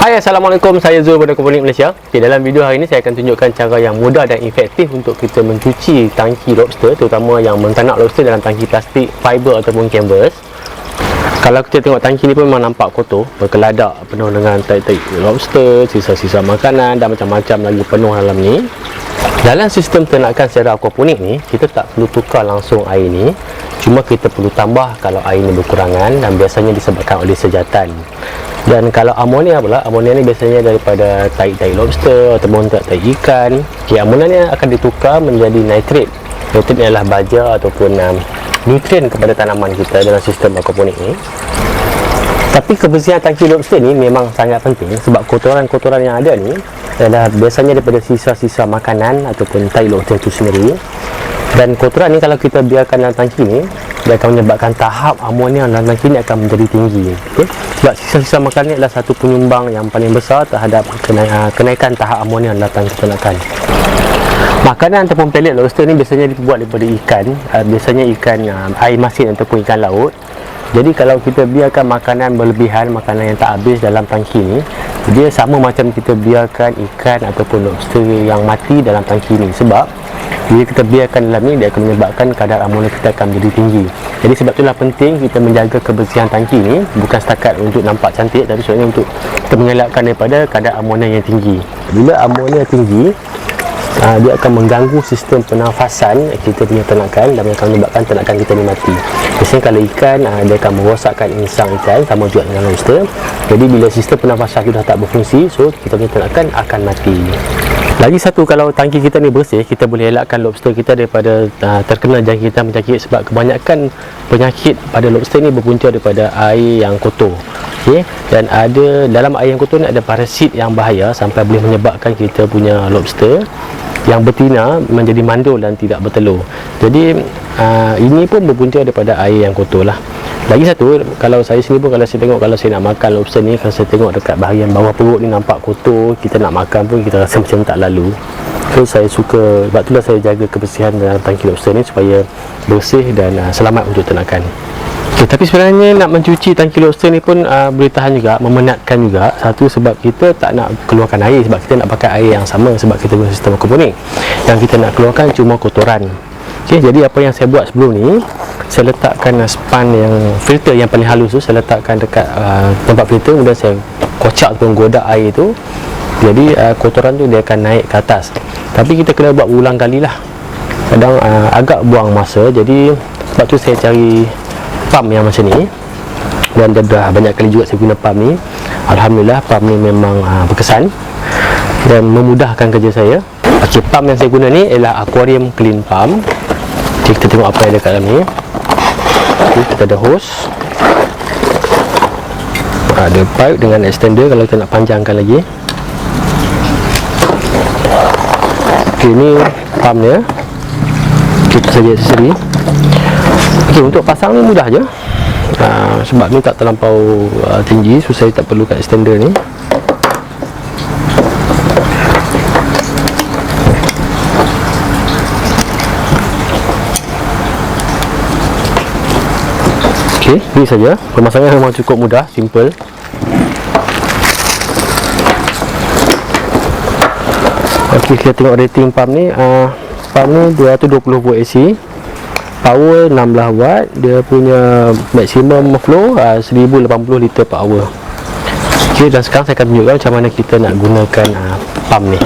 Hai, Assalamualaikum, saya Zul dari Aquaponik Malaysia. Dalam video hari ini saya akan tunjukkan cara yang mudah dan efektif untuk kita mencuci tangki lobster, terutama yang mentanak lobster dalam tangki plastik, fiber ataupun canvas. Kalau kita tengok tangki ni pun memang nampak kotor, berkeladak, penuh dengan tai-tai lobster, sisa-sisa makanan dan macam-macam lagi penuh dalam ni. Dalam sistem ternakan secara aquaponik ni, kita tak perlu tukar langsung air ni, cuma kita perlu tambah kalau air ni berkurangan, dan biasanya disebabkan oleh sejatan. Dan kalau amonia pula, amonia ni biasanya daripada tai lobster ataupun tai ikan. Amonia ni akan ditukar menjadi nitrit. Nitrit adalah baja ataupun nutrien kepada tanaman kita dalam sistem aquaponik ni. Tapi kebersihan tangki lobster ni memang sangat penting, sebab kotoran-kotoran yang ada ni adalah biasanya daripada sisa-sisa makanan ataupun tai lobster itu sendiri. Dan kotoran ni kalau kita biarkan dalam tangki ni, dia akan menyebabkan tahap amonia dalam tangki ni akan menjadi tinggi. Sebab sisa-sisa makanan ni adalah satu penyumbang yang paling besar terhadap kenaikan tahap amonia dalam tangki ternakan. Makanan ataupun pelet lobster ni biasanya dibuat daripada ikan, biasanya ikan air masin ataupun ikan laut. Jadi kalau kita biarkan makanan berlebihan, makanan yang tak habis dalam tangki ni, dia sama macam kita biarkan ikan ataupun lobster yang mati dalam tangki ni. Sebab bila kita biarkan dalam ni, dia akan menyebabkan kadar amonia kita akan menjadi tinggi. Jadi sebab itulah penting kita menjaga kebersihan tangki ni, bukan setakat untuk nampak cantik, tapi sebenarnya untuk kita mengelakkan daripada kadar amonia yang tinggi. Bila amonia tinggi, dia akan mengganggu sistem pernafasan kita punya ternakan dan akan menyebabkan ternakan kita ni mati. Biasanya kalau ikan, dia akan merosakkan insang ikan, sama juga dengan lobster. Jadi bila sistem pernafasan kita tak berfungsi, so kita punya ternakan akan mati. Lagi satu, kalau tangki kita ni bersih, kita boleh elakkan lobster kita daripada terkena jangkitan penyakit, sebab kebanyakan penyakit pada lobster ni berpunca daripada air yang kotor. Dan ada dalam air yang kotor ni ada parasit yang bahaya sampai boleh menyebabkan kita punya lobster yang betina menjadi mandul dan tidak bertelur. Jadi ini pun berpunca daripada air yang kotor lah. Lagi satu, kalau saya sendiri pun, kalau saya tengok, kalau saya nak makan lobster ni, kalau saya tengok dekat bahagian bawah perut ni nampak kotor, kita nak makan pun kita rasa macam tak lalu. So saya suka, sebab itulah saya jaga kebersihan dalam tangki lobster ni supaya bersih dan selamat untuk ternakan. Tapi sebenarnya nak mencuci tangki lobster ni pun boleh tahan juga, memenatkan juga. Satu, sebab kita tak nak keluarkan air, sebab kita nak pakai air yang sama, sebab kita guna sistem aquaponik. Yang kita nak keluarkan cuma kotoran. Jadi apa yang saya buat sebelum ni, saya letakkan span yang filter yang paling halus tu, saya letakkan dekat tempat filter, kemudian saya kocak ataupun godak air tu. Jadi kotoran tu dia akan naik ke atas. Tapi kita kena buat berulang kali lah. Kadang agak buang masa. Jadi sebab tu saya cari pump yang macam ni, dan dah banyak kali juga saya guna pump ni. Alhamdulillah pump ni memang berkesan dan memudahkan kerja saya. Pump yang saya guna ni ialah aquarium clean pump. Kita tengok apa yang ada kat dalam ni. Kita ada hose, ada pipe dengan extender kalau kita nak panjangkan lagi. Ini pump dia. Kita saja aksesori. Untuk pasang ni mudah je, sebab ni tak terlampau tinggi, so saya tak perlukan extender ni. Ini saja. Pemasangan memang cukup mudah, simple. Kita tengok rating pump ni. Pump ni 220 volt AC, power 16 watt, dia punya maximum flow 1080 liter per hour. Dan sekarang saya akan tunjukkan macam mana kita nak gunakan pump ni.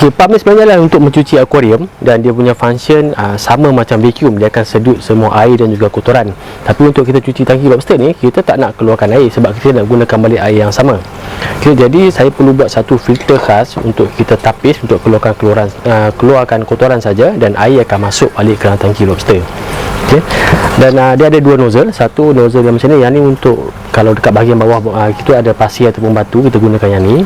Pump ni sebenarnya lah untuk mencuci akuarium, dan dia punya function sama macam vacuum, dia akan sedut semua air dan juga kotoran. Tapi untuk kita cuci tangki lobster ni, kita tak nak keluarkan air, sebab kita nak gunakan balik air yang sama. Jadi saya perlu buat satu filter khas untuk kita tapis, untuk keluarkan kotoran saja, dan air akan masuk balik ke dalam tangki lobster. Dan dia ada dua nozzle. Satu nozzle yang macam ni, yang ni untuk kalau dekat bahagian bawah kita ada pasir ataupun batu, kita gunakan yang ni.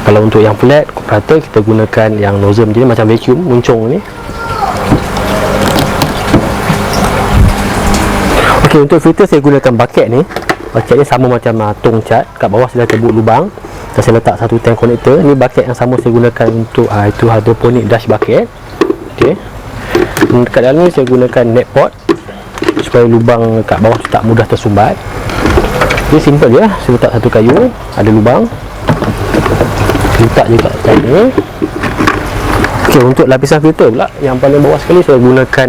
Kalau untuk yang flat rata, kita gunakan yang nozzle macam ni, macam vacuum muncung ni. Untuk filter saya gunakan bucket ni. Bucket ni sama macam tong cat. Kat bawah saya tebuk lubang dan saya letak satu tank connector. Ni bucket yang sama saya gunakan untuk itu hydroponic dash bucket. Dekat dalam ni saya gunakan net pot supaya lubang kat bawah tu tak mudah tersumbat. Dia simple je, saya letak satu kayu, ada lubang, letak je kat atas ni. Okey, untuk lapisan filter pula yang paling bawah sekali saya gunakan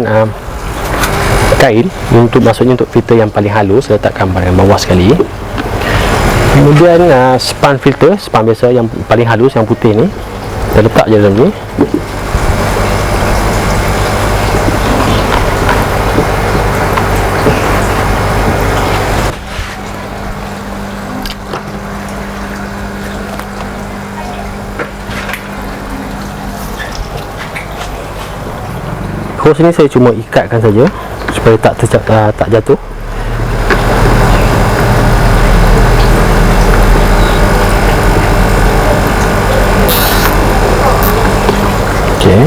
kain untuk, maksudnya untuk filter yang paling halus, saya letakkan paling bawah sekali. Kemudian span filter, span biasa yang paling halus yang putih ni, saya letak je dalam ni. Hose ni saya cuma ikatkan saja supaya tak jatuh. Okey.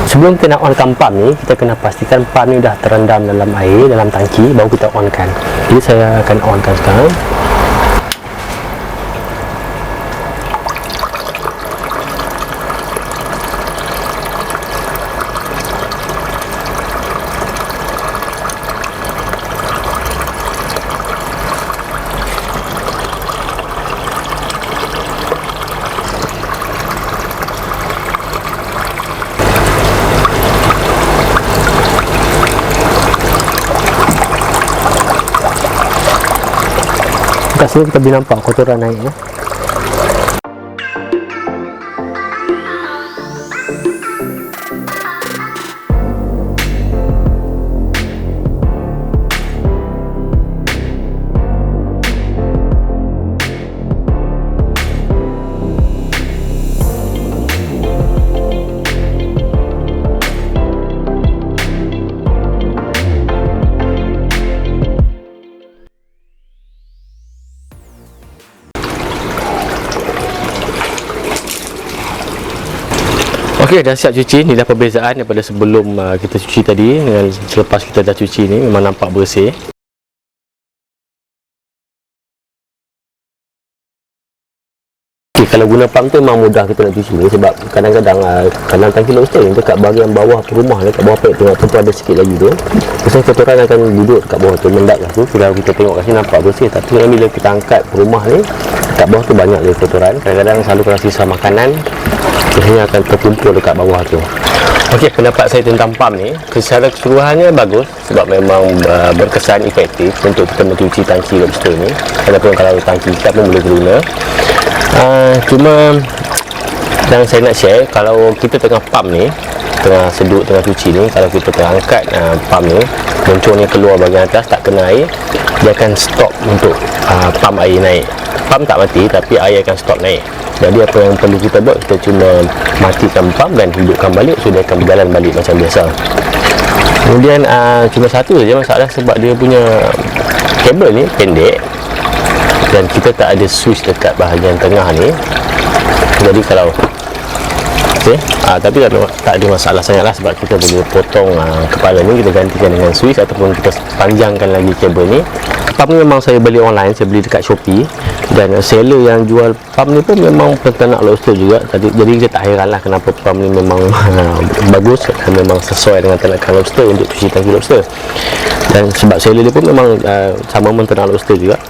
Sebelum kita nak onkan pump ni, kita kena pastikan pump ni dah terendam dalam air, dalam tangki, baru kita onkan. Jadi saya akan onkan sekarang. Kat sini kita boleh nampak kotoran naik ya. Okey, dah siap cuci. Ni dah perbezaan daripada sebelum kita cuci tadi dengan selepas kita dah cuci ni, memang nampak bersih. Okay, kalau guna pump tu memang mudah kita nak cuci ni, sebab kadang-kadang kandang tangki lobster ni dekat bahagian bawah rumah, dekat bawah paip tengok tu ada sikit lagi tu. Biasanya kotoran akan duduk dekat bawah tu, mendak kat tu. Kalau kita tengok kat sini nampak bersih, tapi bila kita angkat rumah ni, dekat bawah tu banyak lagi kotoran. Kadang-kadang selalu kalau sisa makanan biasanya akan terkumpul dekat bawah tu. Okey, pendapat saya tentang pump ni secara keseluruhannya bagus, sebab memang berkesan efektif untuk kita mencuci tangki lobster ni. Walaupun kalau tangki ikat pun boleh guna. Cuma yang saya nak share, kalau kita tengah pump ni, tengah sedut, tengah cuci ni, kalau kita tengah angkat pump ni, moncongnya keluar bahagian atas, tak kena air, dia akan stop untuk pump air naik. Pump tak mati, tapi air akan stop naik. Jadi apa yang perlu kita buat, kita cuma matikan pump dan hidupkan balik, so dia akan berjalan balik macam biasa. Kemudian cuma satu saja masalah, sebab dia punya kabel ni pendek dan kita tak ada switch dekat bahagian tengah ni. Jadi kalau tapi tak ada masalah sangatlah, sebab kita boleh potong kepala ni, kita gantikan dengan switch ataupun kita panjangkan lagi kabel ni. Pump ni memang saya beli online, saya beli dekat Shopee, dan seller yang jual pump ni pun memang peternak lobster juga. Jadi kita tak heranlah kenapa pump ni memang bagus dan memang sesuai dengan ternakan lobster untuk cuci tangki lobster. Dan sebab seller dia pun memang sama menternak lobster juga,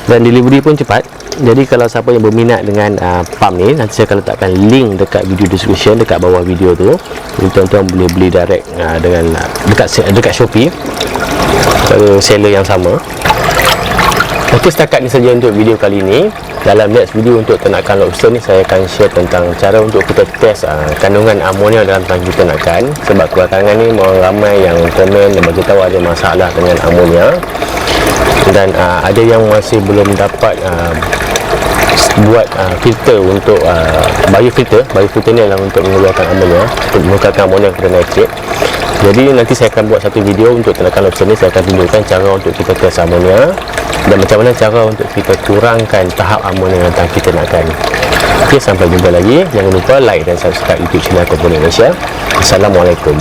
dan delivery pun cepat. Jadi kalau siapa yang berminat dengan pump ni, nanti saya akan letakkan link dekat video description, dekat bawah video tu. Jadi tuan-tuan boleh beli direct dengan dekat Shopee ke seller yang sama. Okey, setakat ni saja untuk video kali ini. Dalam next video untuk ternakan lobster ni, saya akan share tentang cara untuk kita test kandungan amonia dalam tangki ternakan. Sebab belakangan ni orang ramai yang komen dan bagi tahu ada masalah dengan amonia, dan ada yang masih belum dapat buat filter untuk biofilter. Biofilter ni adalah untuk mengeluarkan amonia, untuk mengeluarkan amonia kepada nitrit. Jadi nanti saya akan buat satu video untuk ternakan lobster ni. Saya akan tunjukkan cara untuk kita test amonia dan macam mana cara untuk kita kurangkan tahap amonia dalam tangki ternakan. Okey, sampai jumpa lagi. Jangan lupa like dan subscribe YouTube channel Aquaponics Malaysia. Assalamualaikum.